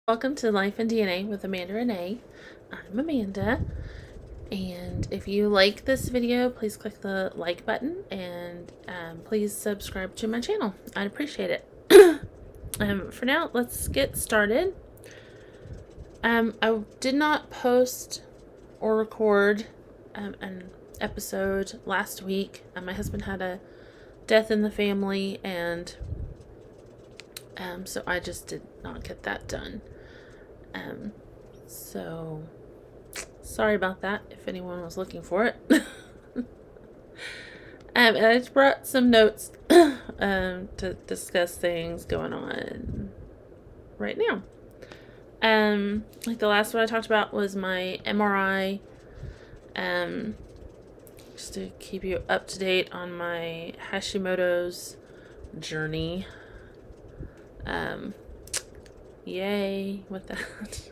Welcome to Life in DNA with Amanda Renee. I'm Amanda, and if you like this video, please click the like button and please subscribe to my channel. I'd appreciate it. For now, let's get started. I did not post or record an episode last week. My husband had a death in the family, and so I just did not get that done. So sorry about that if anyone was looking for it. And I just brought some notes to discuss things going on right now. Like the last one I talked about was my MRI. Just to keep you up to date on my Hashimoto's journey. Yay with that.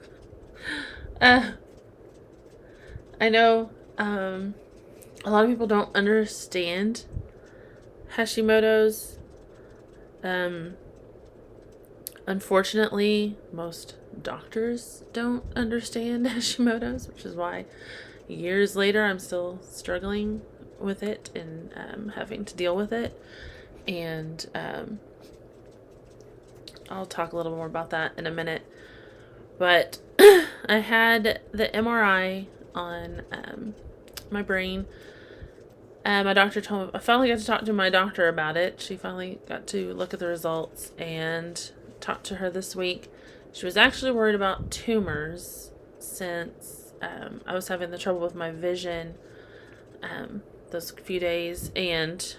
I know a lot of people don't understand Hashimoto's. Unfortunately, most doctors don't understand Hashimoto's, which is why years later I'm still struggling with it and having to deal with it. And I'll talk a little more about that in a minute. But I had the MRI on my brain. My doctor told me, I finally got to talk to my doctor about it. She finally got to look at the results and talk to her this week. She was actually worried about tumors since I was having the trouble with my vision those few days, and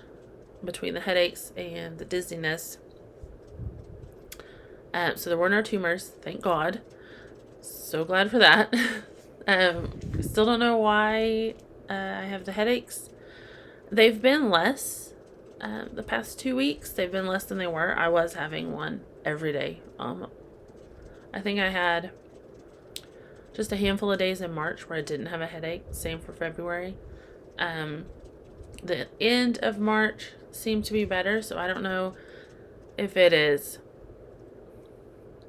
between the headaches and the dizziness. So there were no tumors, thank God. So glad for that. Still don't know why I have the headaches. They've been less. The past 2 weeks, they've been less than they were. I was having one every day. I think I had just a handful of days in March where I didn't have a headache. Same for February. The end of March seemed to be better, so I don't know if it is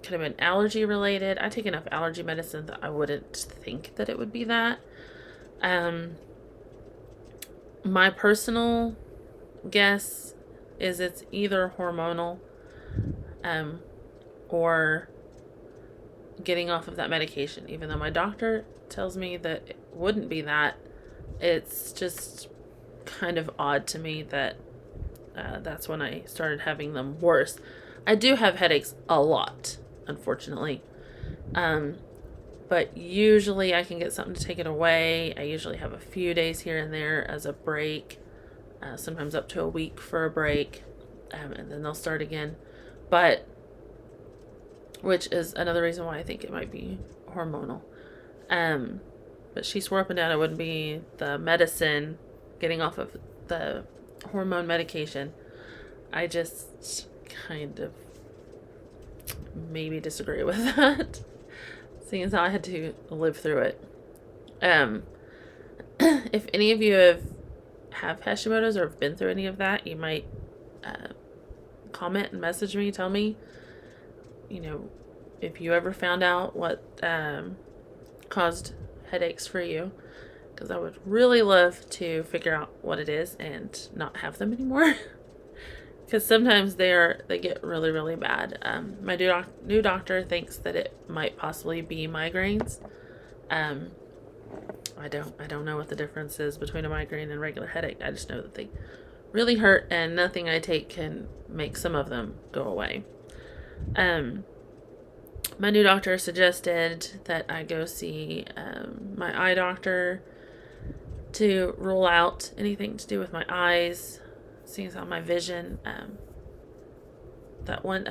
could have been allergy related. I take enough allergy medicine that I wouldn't think that it would be that. My personal guess is it's either hormonal or getting off of that medication. Even though my doctor tells me that it wouldn't be that, it's just kind of odd to me that that's when I started having them worse. I do have headaches a lot, unfortunately. But usually I can get something to take it away. I usually have a few days here and there as a break, sometimes up to a week for a break, and then they'll start again. But, which is another reason why I think it might be hormonal. But she swore up and down it wouldn't be the medicine, getting off of the hormone medication. I just kind of maybe disagree with that, seeing as how I had to live through it. If any of you have Hashimoto's or have been through any of that, you might comment and message me, tell me, if you ever found out what caused headaches for you, because I would really love to figure out what it is and not have them anymore. Because sometimes they get really, really bad. My new doctor thinks that it might possibly be migraines. I don't know what the difference is between a migraine and regular headache. I just know that they really hurt, and nothing I take can make some of them go away. My new doctor suggested that I go see my eye doctor to rule out anything to do with my eyes, seeing as how my vision, that one,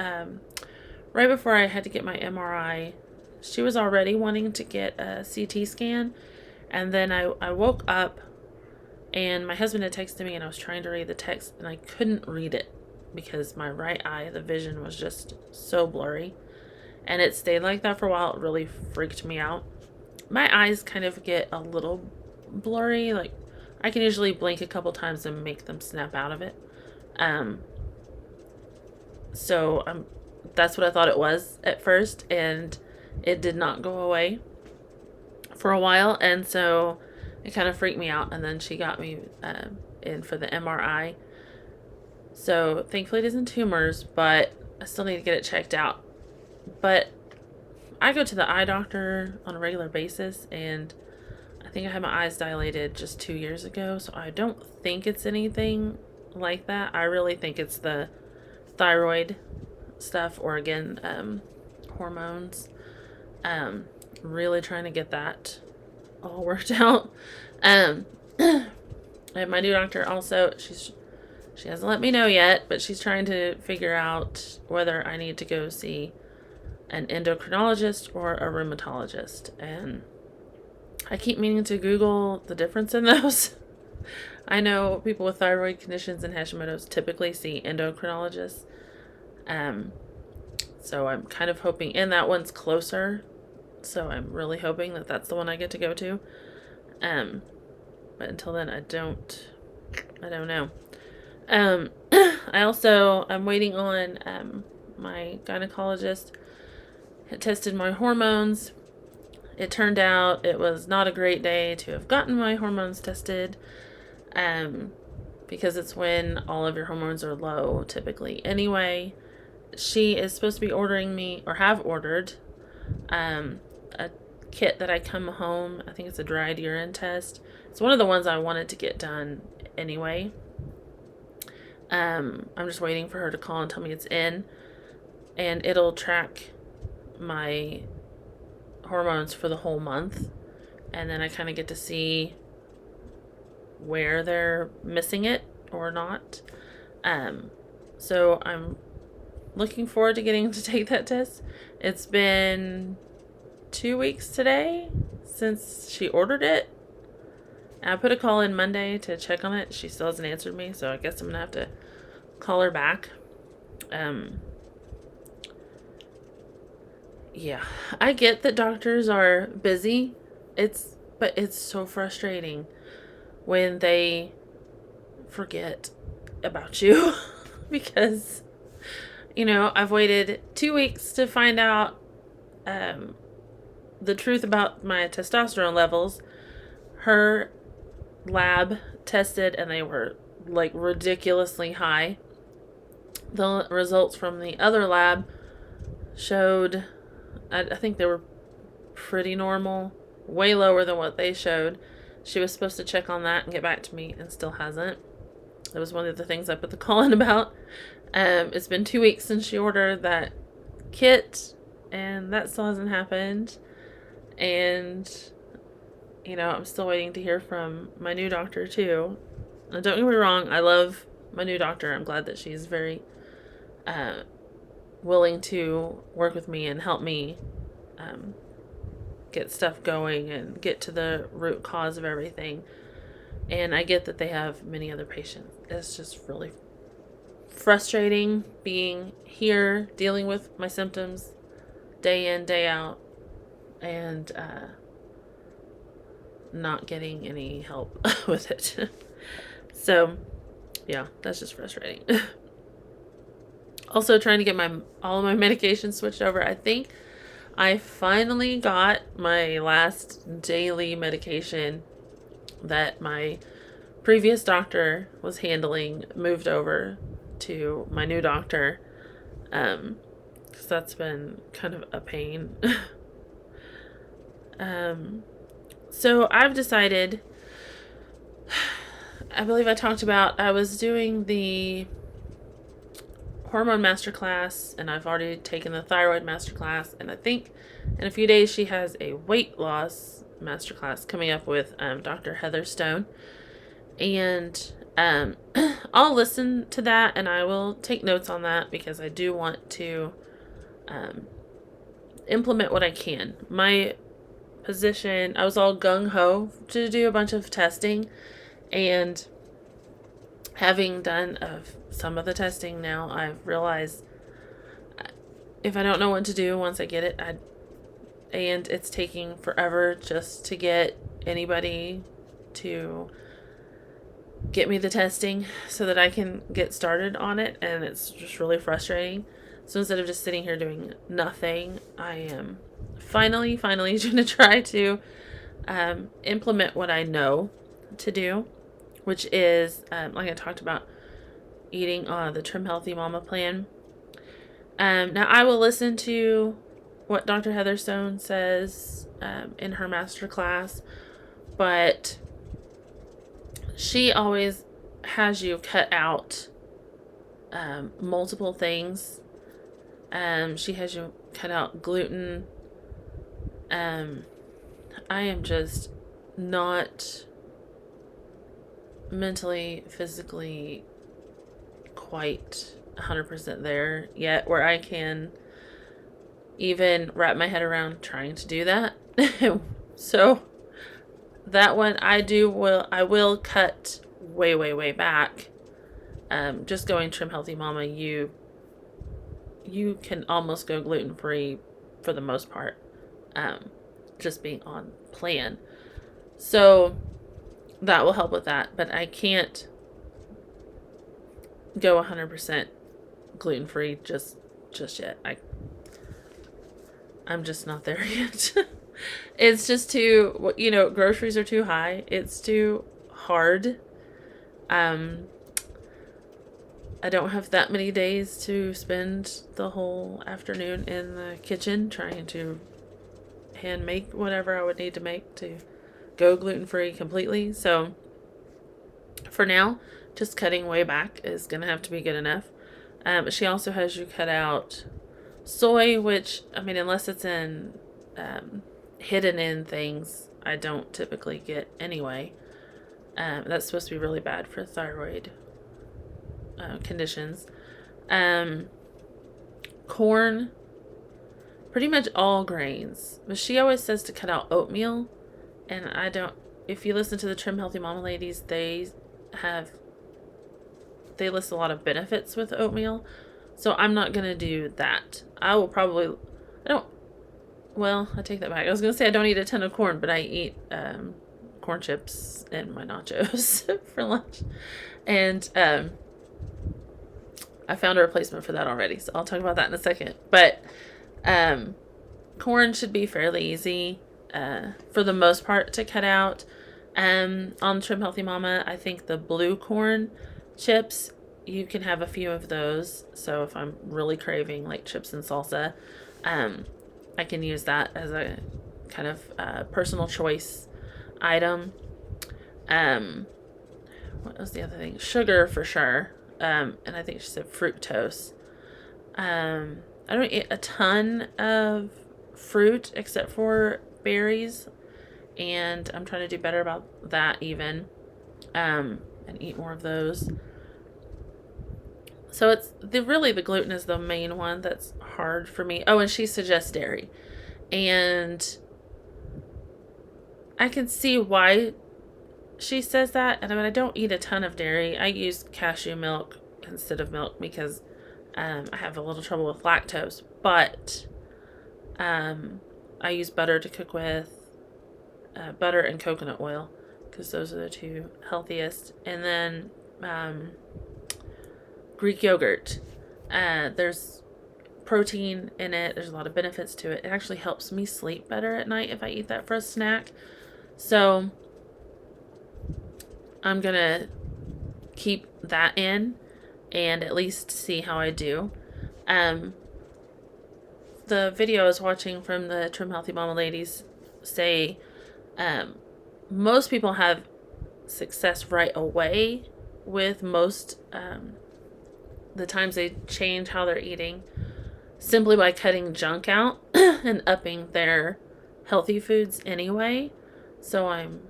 right before I had to get my MRI, she was already wanting to get a CT scan, and then I woke up, and my husband had texted me, and I was trying to read the text, and I couldn't read it, because my right eye, the vision was just so blurry, and it stayed like that for a while. It really freaked me out. My eyes kind of get a little blurry, like I can usually blink a couple times and make them snap out of it. So that's what I thought it was at first, and it did not go away for a while, and so it kind of freaked me out. And then she got me in for the MRI. So thankfully it isn't tumors, but I still need to get it checked out. But I go to the eye doctor on a regular basis, and I think I had my eyes dilated just 2 years ago, so I don't think it's anything like that. I really think it's the thyroid stuff, or again, hormones. Really trying to get that all worked out. And my new doctor also, she hasn't let me know yet, but she's trying to figure out whether I need to go see an endocrinologist or a rheumatologist. And I keep meaning to Google the difference in those. I know people with thyroid conditions and Hashimoto's typically see endocrinologists. So I'm kind of hoping, and that one's closer. So I'm really hoping that that's the one I get to go to. But until then, I don't know. I'm waiting on, my gynecologist had tested my hormones. It turned out it was not a great day to have gotten my hormones tested, because it's when all of your hormones are low, typically. Anyway, she is supposed to be ordering me, or have ordered, a kit that I come home. I think it's a dried urine test. It's one of the ones I wanted to get done anyway. I'm just waiting for her to call and tell me it's in, and it'll track my hormones for the whole month, and then I kind of get to see where they're missing it or not. So I'm looking forward to getting to take that test. It's been 2 weeks today since she ordered it. I put a call in Monday to check on it. She still hasn't answered me, so I guess I'm gonna have to call her back. Yeah, I get that doctors are busy. But it's so frustrating when they forget about you because, I've waited 2 weeks to find out the truth about my testosterone levels. Her lab tested and they were like ridiculously high. The results from the other lab showed, I think they were pretty normal, way lower than what they showed. She was supposed to check on that and get back to me, and still hasn't. That was one of the things I put the call in about. It's been 2 weeks since she ordered that kit, and that still hasn't happened. And, I'm still waiting to hear from my new doctor, too. Now, don't get me wrong, I love my new doctor. I'm glad that she's very willing to work with me and help me get stuff going and get to the root cause of everything. And I get that they have many other patients. It's just really frustrating being here, dealing with my symptoms day in, day out, and not getting any help with it. So, yeah, that's just frustrating. Also, trying to get all of my medications switched over. I think I finally got my last daily medication that my previous doctor was handling moved over to my new doctor, because that's been kind of a pain. So I've decided, I believe I talked about, I was doing the hormone masterclass, and I've already taken the thyroid masterclass, and I think in a few days she has a weight loss masterclass coming up with Dr. Heather Stone, and I'll listen to that, and I will take notes on that because I do want to implement what I can. My position, I was all gung-ho to do a bunch of testing, and having done some of the testing now, I've realized if I don't know what to do once I get it, and it's taking forever just to get anybody to get me the testing so that I can get started on it, and it's just really frustrating. So instead of just sitting here doing nothing, I am finally going to try to implement what I know to do, which is, like I talked about, eating the Trim Healthy Mama plan. Now, I will listen to what Dr. Heatherstone says in her master class, but she always has you cut out multiple things. She has you cut out gluten. I am just not mentally, physically quite 100% there yet where I can even wrap my head around trying to do that. So that one I will cut way back. Just going Trim Healthy Mama, you can almost go gluten-free for the most part. Just being on plan. So that will help with that, but I can't go 100% gluten-free just yet. I'm just not there yet. It's just too, groceries are too high. It's too hard. I don't have that many days to spend the whole afternoon in the kitchen trying to hand make whatever I would need to make to go gluten-free completely. So for now, just cutting way back is going to have to be good enough. She also has you cut out soy, which, unless it's in hidden in things, I don't typically get anyway. That's supposed to be really bad for thyroid conditions. Corn, pretty much all grains. But she always says to cut out oatmeal, and I don't. If you listen to the Trim Healthy Mama ladies, they list a lot of benefits with oatmeal, so I'm not gonna do that. I take that back. I was gonna say I don't eat a ton of corn, but I eat corn chips in my nachos for lunch, and I found a replacement for that already, so I'll talk about that in a second. But corn should be fairly easy for the most part to cut out. On Trim Healthy Mama, I think the blue corn chips, you can have a few of those. So if I'm really craving like chips and salsa, I can use that as a kind of personal choice item. What was the other thing? Sugar for sure. And I think she said fructose. I don't eat a ton of fruit except for berries, and I'm trying to do better about that even, and eat more of those. So it's the gluten is the main one that's hard for me. Oh, and she suggests dairy, and I can see why she says that. And I don't eat a ton of dairy. I use cashew milk instead of milk because I have a little trouble with lactose. But I use butter to cook with, butter and coconut oil, because those are the two healthiest. And then Greek yogurt. There's protein in it. There's a lot of benefits to it. It actually helps me sleep better at night if I eat that for a snack. So I'm going to keep that in and at least see how I do. The video I was watching from the Trim Healthy Mama ladies say most people have success right away with most the times they change how they're eating simply by cutting junk out and upping their healthy foods anyway. So I'm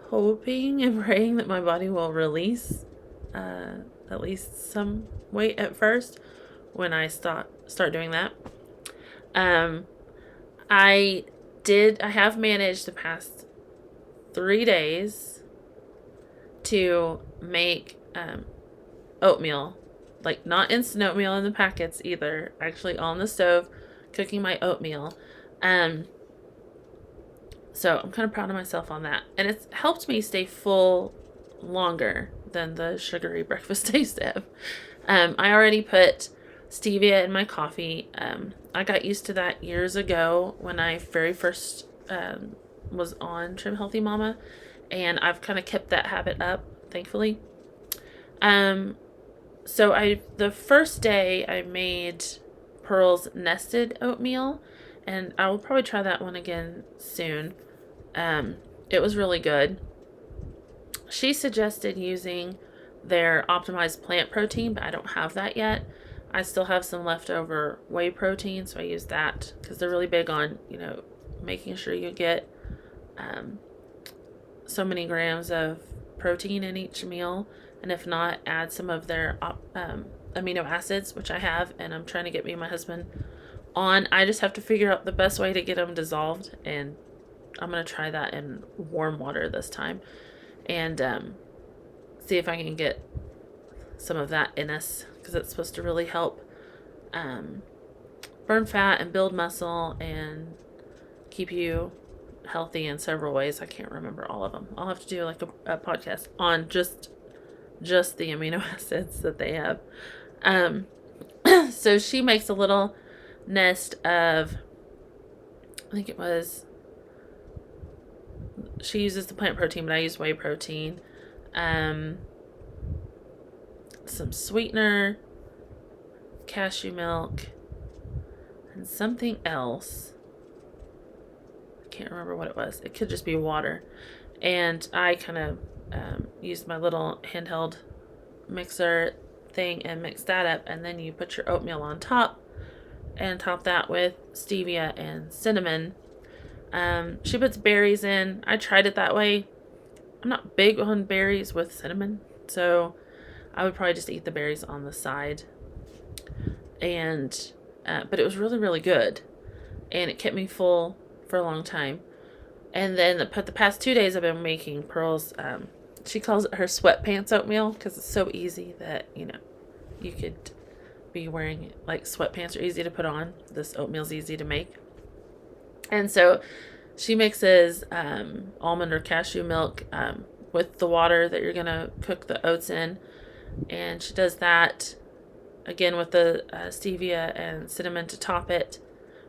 hoping and praying that my body will release at least some weight at first when I start doing that. I have managed the past 3 days to make oatmeal, like not instant oatmeal in the packets either, actually on the stove cooking my oatmeal. So I'm kind of proud of myself on that, and it's helped me stay full longer than the sugary breakfast I used to have. I already put stevia in my coffee. I got used to that years ago when I very first was on Trim Healthy Mama, and I've kind of kept that habit up, thankfully. So the first day I made Pearl's nested oatmeal, and I will probably try that one again soon. It was really good. She suggested using their optimized plant protein, but I don't have that yet. I still have some leftover whey protein, so I use that because they're really big on, making sure you get so many grams of protein in each meal, and if not, add some of their amino acids, which I have, and I'm trying to get me and my husband on. I just have to figure out the best way to get them dissolved, and I'm going to try that in warm water this time, and see if I can get some of that in us, because it's supposed to really help burn fat and build muscle and keep you healthy in several ways. I can't remember all of them. I'll have to do like a podcast on just the amino acids that they have. So she makes a little nest of, I think it was, she uses the plant protein, but I use whey protein. Some sweetener, cashew milk, and something else. I can't remember what it was. It could just be water. And I kind of used my little handheld mixer thing and mixed that up. And then you put your oatmeal on top and top that with stevia and cinnamon. She puts berries in. I tried it that way. I'm not big on berries with cinnamon, so I would probably just eat the berries on the side. And but it was really, really good, and it kept me full for a long time. And then the past 2 days I've been making Pearl's, she calls it her sweatpants oatmeal, because it's so easy that, you could be wearing, like, sweatpants are easy to put on. This oatmeal's easy to make. And so she mixes almond or cashew milk with the water that you're going to cook the oats in. And she does that, again, with the stevia and cinnamon to top it.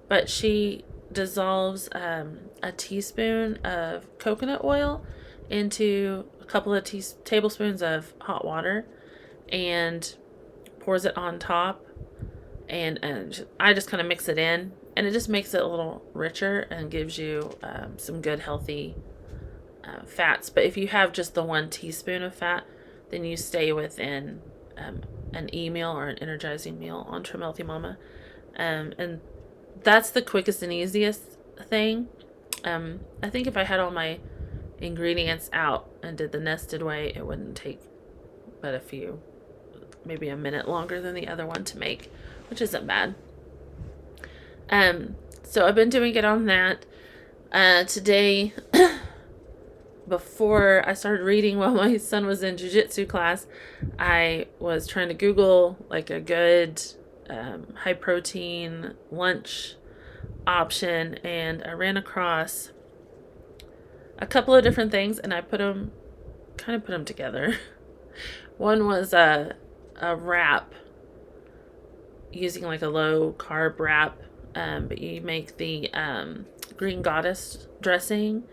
But she dissolves a teaspoon of coconut oil into a couple of tablespoons of hot water and pours it on top. And I just kind of mix it in. And it just makes it a little richer and gives you some good, healthy fats. But if you have just the 1 teaspoon of fat, then you stay within an e-meal or an energizing meal on Trim Healthy Mama. And that's the quickest and easiest thing. I think if I had all my ingredients out and did the nested way, it wouldn't take but maybe a minute longer than the other one to make, which isn't bad. So I've been doing it on that. Today, before I started reading while my son was in jiu-jitsu class, I was trying to Google like a good high protein lunch option, and I ran across a couple of different things, and I put them together. One was a wrap, using like a low carb wrap, but you make the green goddess dressing,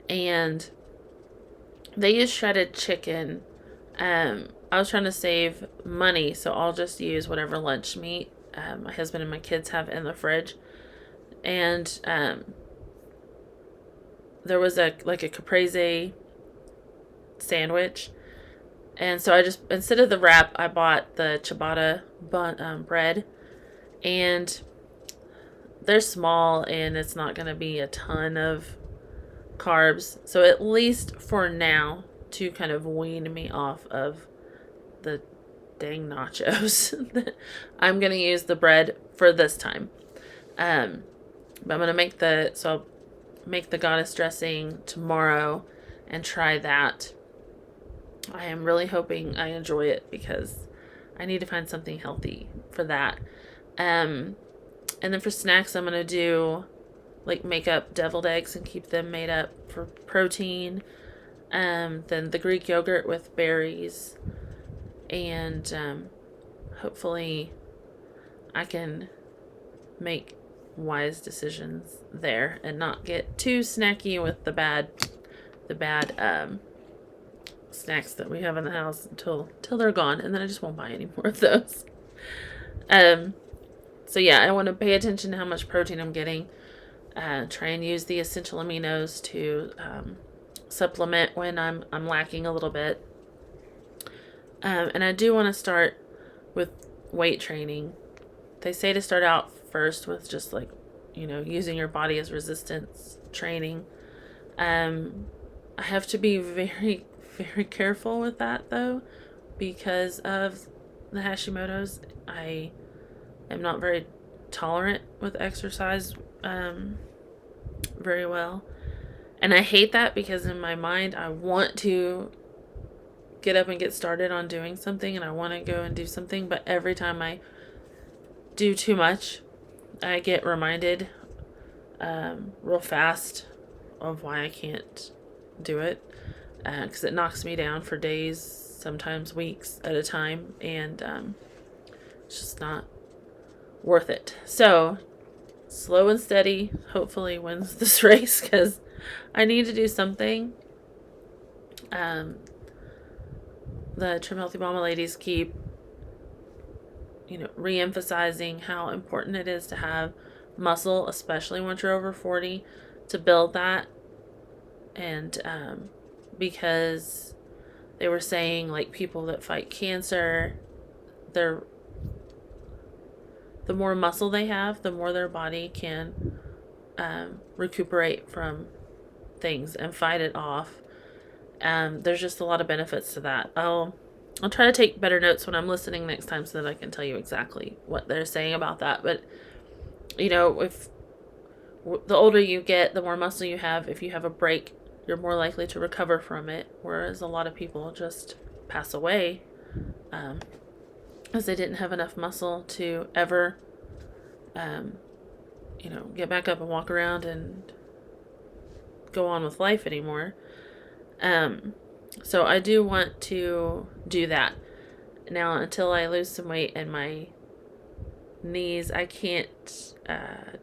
and they use shredded chicken. I was trying to save money, so I'll just use whatever lunch meat my husband and my kids have in the fridge. And there was a caprese sandwich, and so I just, instead of the wrap, I bought the ciabatta bread, and they're small, and it's not going to be a ton of carbs. So at least for now, to kind of wean me off of the dang nachos, I'm going to use the bread for this time. But I'm going to I'll make the goddess dressing tomorrow and try that. I am really hoping I enjoy it, because I need to find something healthy for that. And then for snacks, I'm going to do, make up deviled eggs and keep them made up for protein. Then the Greek yogurt with berries. And hopefully I can make wise decisions there and not get too snacky with the bad snacks that we have in the house until they're gone, and then I just won't buy any more of those. So yeah, I want to pay attention to how much protein I'm getting. Try and use the essential aminos to supplement when I'm lacking a little bit. And I do want to start with weight training. They say to start out first with just like, using your body as resistance training. I have to be very, very careful with that though, because of the Hashimoto's. I am not very tolerant with exercise very well. And I hate that because in my mind, I want to get up and get started on doing something, and I want to go and do something. But every time I do too much, I get reminded real fast of why I can't do it. Because it knocks me down for days, sometimes weeks at a time. And it's just not worth it. So slow and steady hopefully wins this race, because I need to do something. The Trim Healthy Mama ladies keep re-emphasizing how important it is to have muscle, especially once you're over 40, to build that. And because they were saying, like, people that fight cancer, the more muscle they have, the more their body can recuperate from things and fight it off. There's just a lot of benefits to that. I'll try to take better notes when I'm listening next time so that I can tell you exactly what they're saying about that. But, if the older you get, the more muscle you have. If you have a break, you're more likely to recover from it. Whereas a lot of people just pass away because they didn't have enough muscle to ever, get back up and walk around and go on with life anymore. So I do want to do that. Now, until I lose some weight in my knees, I can't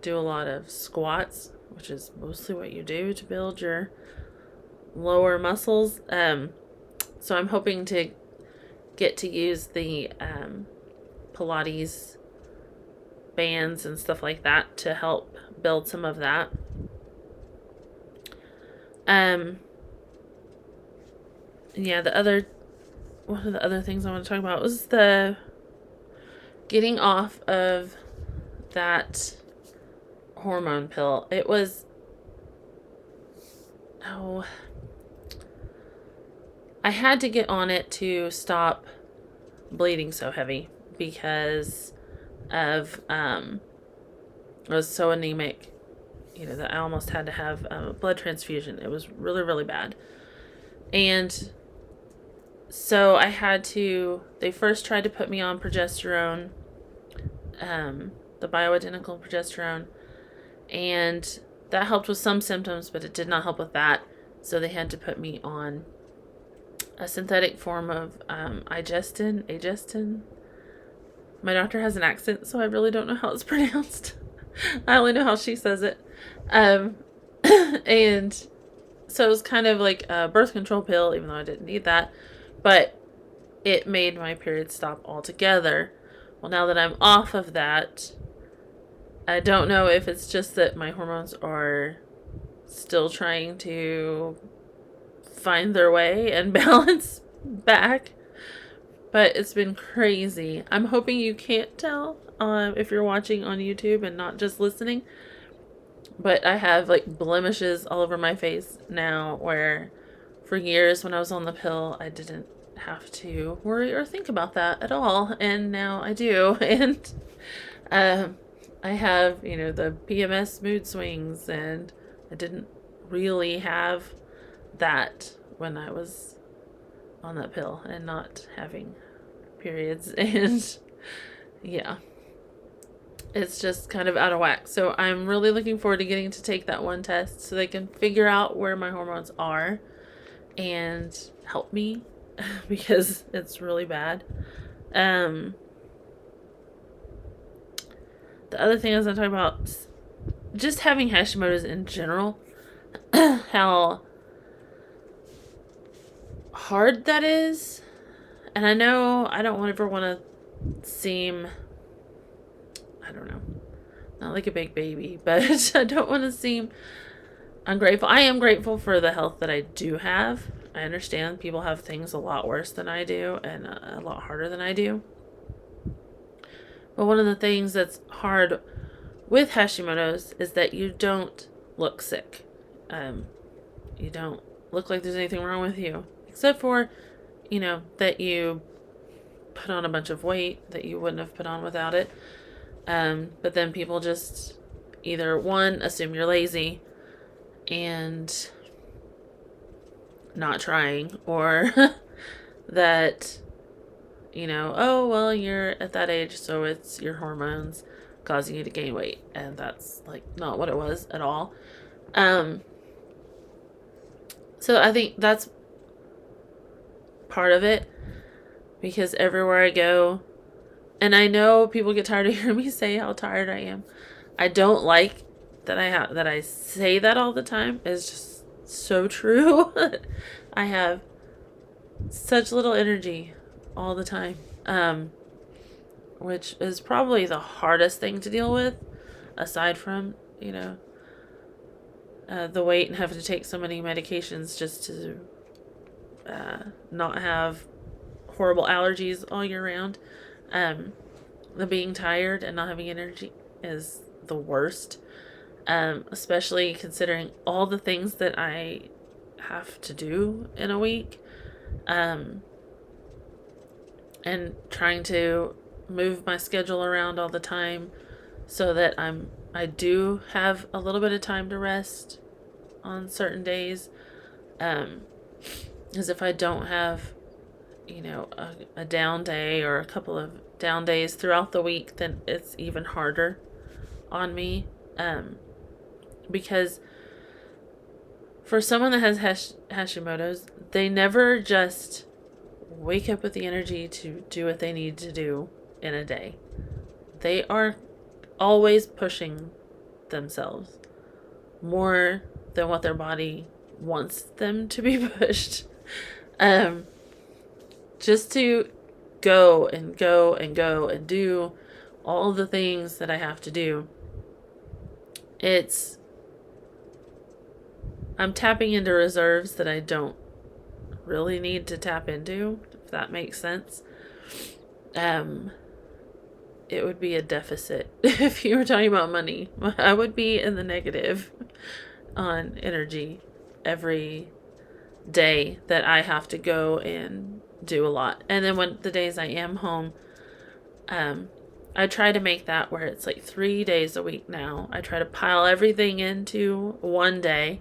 do a lot of squats, which is mostly what you do to build your lower muscles. So I'm hoping to get to use the Pilates bands and stuff like that to help build some of that. Yeah, one of the other things I want to talk about was the getting off of that hormone pill. It was, I had to get on it to stop bleeding so heavy because of, I was so anemic, that I almost had to have a blood transfusion. It was really, really bad. And so they first tried to put me on progesterone, the bioidentical progesterone, and that helped with some symptoms, but it did not help with that. So they had to put me on a synthetic form of Agestin. My doctor has an accent, so I really don't know how it's pronounced. I only know how she says it. And so it was kind of like a birth control pill, even though I didn't need that. But it made my period stop altogether. Well, now that I'm off of that, I don't know if it's just that my hormones are still trying to find their way and balance back. But it's been crazy. I'm hoping you can't tell if you're watching on YouTube and not just listening. But I have like blemishes all over my face now, where for years when I was on the pill, I didn't have to worry or think about that at all. And now I do. And I have, the PMS mood swings, and I didn't really have that when I was on that pill and not having periods. And yeah, it's just kind of out of whack. So I'm really looking forward to getting to take that one test so they can figure out where my hormones are and help me because it's really bad. the other thing I was going to talk about, just having Hashimoto's in general, how hard that is. And I know I don't ever want to seem, I don't know, not like a big baby, but I don't want to seem ungrateful. I am grateful for the health that I do have. I understand people have things a lot worse than I do and a lot harder than I do. But one of the things that's hard with Hashimoto's is that you don't look sick. You don't look like there's anything wrong with you. Except for, that you put on a bunch of weight that you wouldn't have put on without it. But then people just either, one, assume you're lazy and not trying, or that, oh, well, you're at that age, so it's your hormones causing you to gain weight. And that's, not what it was at all. So I think that's part of it, because everywhere I go, and I know people get tired of hearing me say how tired I am. I don't like that I say that all the time. It's just so true. I have such little energy all the time, which is probably the hardest thing to deal with, aside from, the weight and having to take so many medications just to not have horrible allergies all year round. The being tired and not having energy is the worst, especially considering all the things that I have to do in a week, and trying to move my schedule around all the time so that I do have a little bit of time to rest on certain days, because if I don't have a down day or a couple of down days throughout the week, then it's even harder on me, because for someone that has Hashimoto's, they never just wake up with the energy to do what they need to do in a day. They are always pushing themselves more than what their body wants them to be pushed. Just to go and go and go and do all the things that I have to do. I'm tapping into reserves that I don't really need to tap into, if that makes sense. It would be a deficit if you were talking about money. I would be in the negative on energy every day that I have to go and do a lot. And then when the days I am home, I try to make that where it's 3 days a week now. I try to pile everything into one day,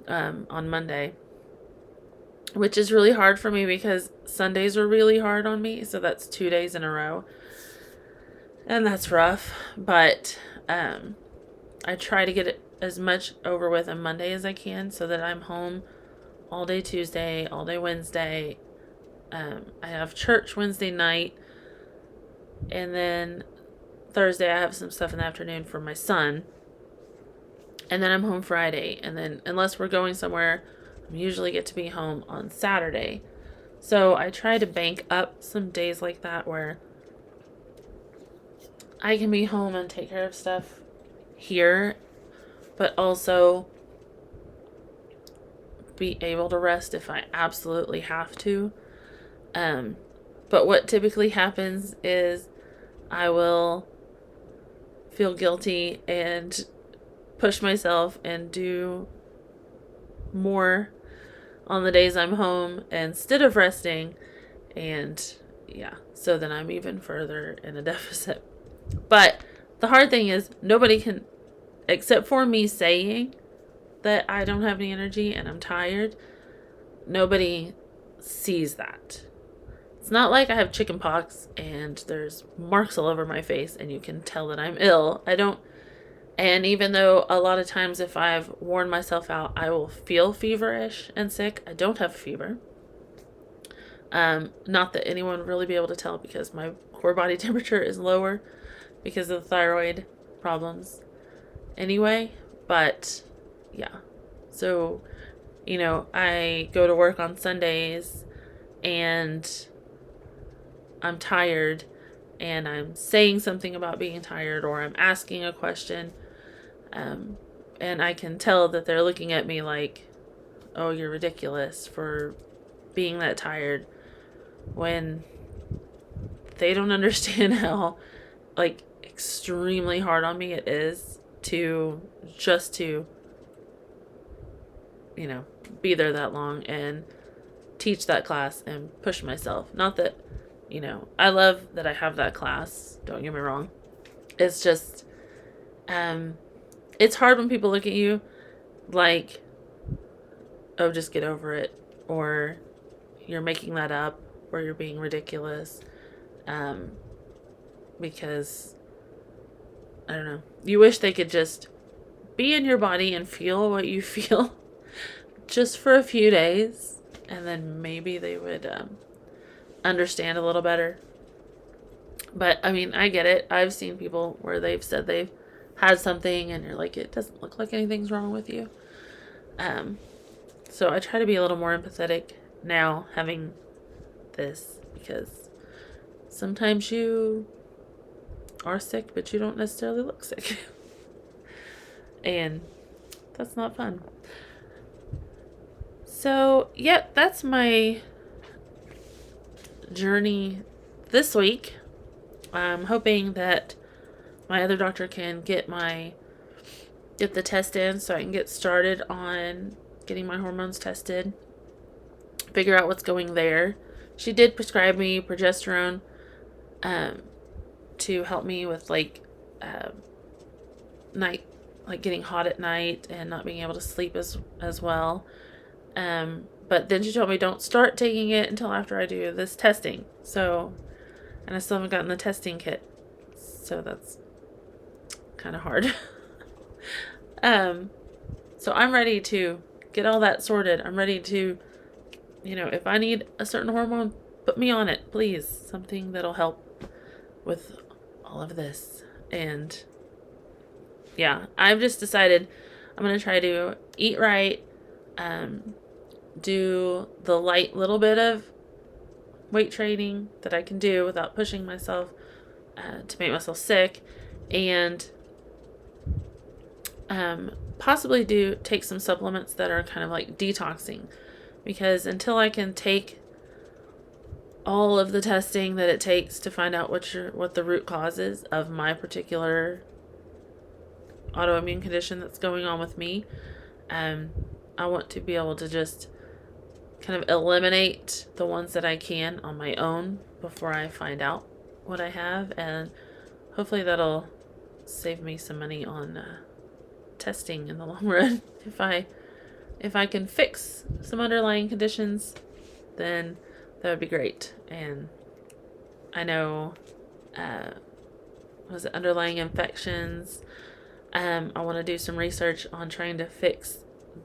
on Monday, which is really hard for me because Sundays are really hard on me. So that's 2 days in a row. And that's rough, but I try to get it as much over with on Monday as I can so that I'm home all day Tuesday, all day Wednesday. I have church Wednesday night, and then Thursday I have some stuff in the afternoon for my son, and then I'm home Friday, and then unless we're going somewhere, I usually get to be home on Saturday. So I try to bank up some days like that where I can be home and take care of stuff here, but also be able to rest if I absolutely have to. But what typically happens is I will feel guilty and push myself and do more on the days I'm home instead of resting. And so then I'm even further in a deficit. But the hard thing is nobody can, except for me saying that I don't have any energy and I'm tired, nobody sees that. It's not like I have chicken pox and there's marks all over my face and you can tell that I'm ill. And even though a lot of times if I've worn myself out, I will feel feverish and sick, I don't have a fever. Not that anyone would really be able to tell because my core body temperature is lower because of the thyroid problems anyway. But yeah. So, I go to work on Sundays and I'm tired and I'm saying something about being tired or I'm asking a question. And I can tell that they're looking at me like, oh, you're ridiculous for being that tired, when they don't understand how, like, extremely hard on me it is to be there that long and teach that class and push myself. Not that, I love that I have that class. Don't get me wrong. It's just, it's hard when people look at you like, oh, just get over it, or you're making that up, or you're being ridiculous, because, I don't know, you wish they could just be in your body and feel what you feel just for a few days, and then maybe they would understand a little better. But, I mean, I get it. I've seen people where they've said they've had something, and you're like, it doesn't look like anything's wrong with you. So I try to be a little more empathetic now having this, because sometimes you are sick, but you don't necessarily look sick. And that's not fun. So, yeah, that's my journey this week. I'm hoping that my other doctor can get the test in so I can get started on getting my hormones tested, figure out what's going there. She did prescribe me progesterone to help me with night, like getting hot at night and not being able to sleep as well. But then she told me don't start taking it until after I do this testing. So, and I still haven't gotten the testing kit. So that's kind of hard. So I'm ready to get all that sorted. I'm ready to, if I need a certain hormone, put me on it, please. Something that'll help with all of this. And yeah, I've just decided I'm going to try to eat right, do the light little bit of weight training that I can do without pushing myself to make myself sick, and possibly take some supplements that are kind of like detoxing, because until I can take all of the testing that it takes to find out what the root cause is of my particular autoimmune condition that's going on with me, I want to be able to just kind of eliminate the ones that I can on my own before I find out what I have, and hopefully that'll save me some money on testing in the long run. If I can fix some underlying conditions, then that would be great. And I know underlying infections, I want to do some research on trying to fix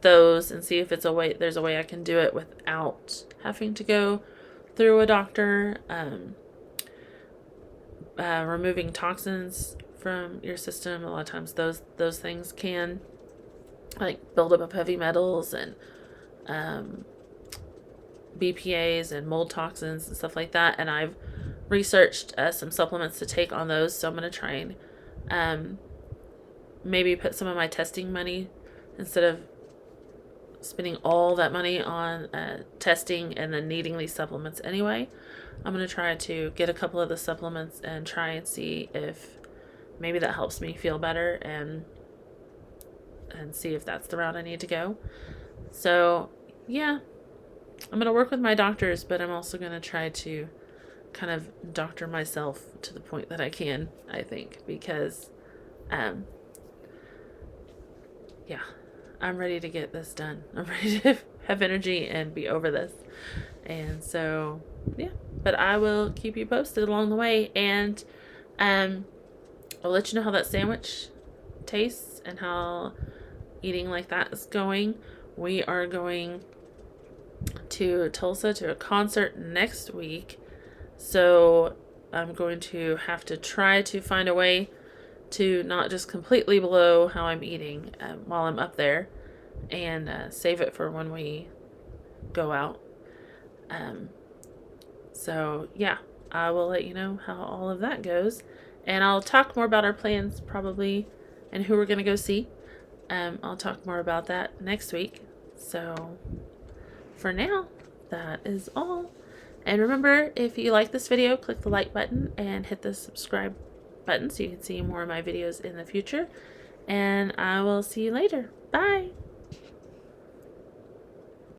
those and see if there's a way I can do it without having to go through a doctor. Removing toxins from your system, a lot of times those things can like buildup of heavy metals and BPAs and mold toxins and stuff like that. And I've researched some supplements to take on those, so I'm going to try and maybe put some of my testing money, instead of spending all that money on testing and then needing these supplements anyway. I'm going to try to get a couple of the supplements and try and see if maybe that helps me feel better, and see if that's the route I need to go. So, yeah, I'm going to work with my doctors, but I'm also going to try to kind of doctor myself to the point that I can, I think, because, yeah, I'm ready to get this done. I'm ready to have energy and be over this. And so, yeah, but I will keep you posted along the way, and I'll let you know how that sandwich tastes and how eating like that is going. We are going to Tulsa to a concert next week, so I'm going to have to try to find a way to not just completely blow how I'm eating while I'm up there, and save it for when we go out. So yeah, I will let you know how all of that goes, and I'll talk more about our plans probably and who we're going to go see. I'll talk more about that next week. So for now, that is all. And remember, if you like this video, click the like button and hit the subscribe button so you can see more of my videos in the future. And I will see you later. Bye!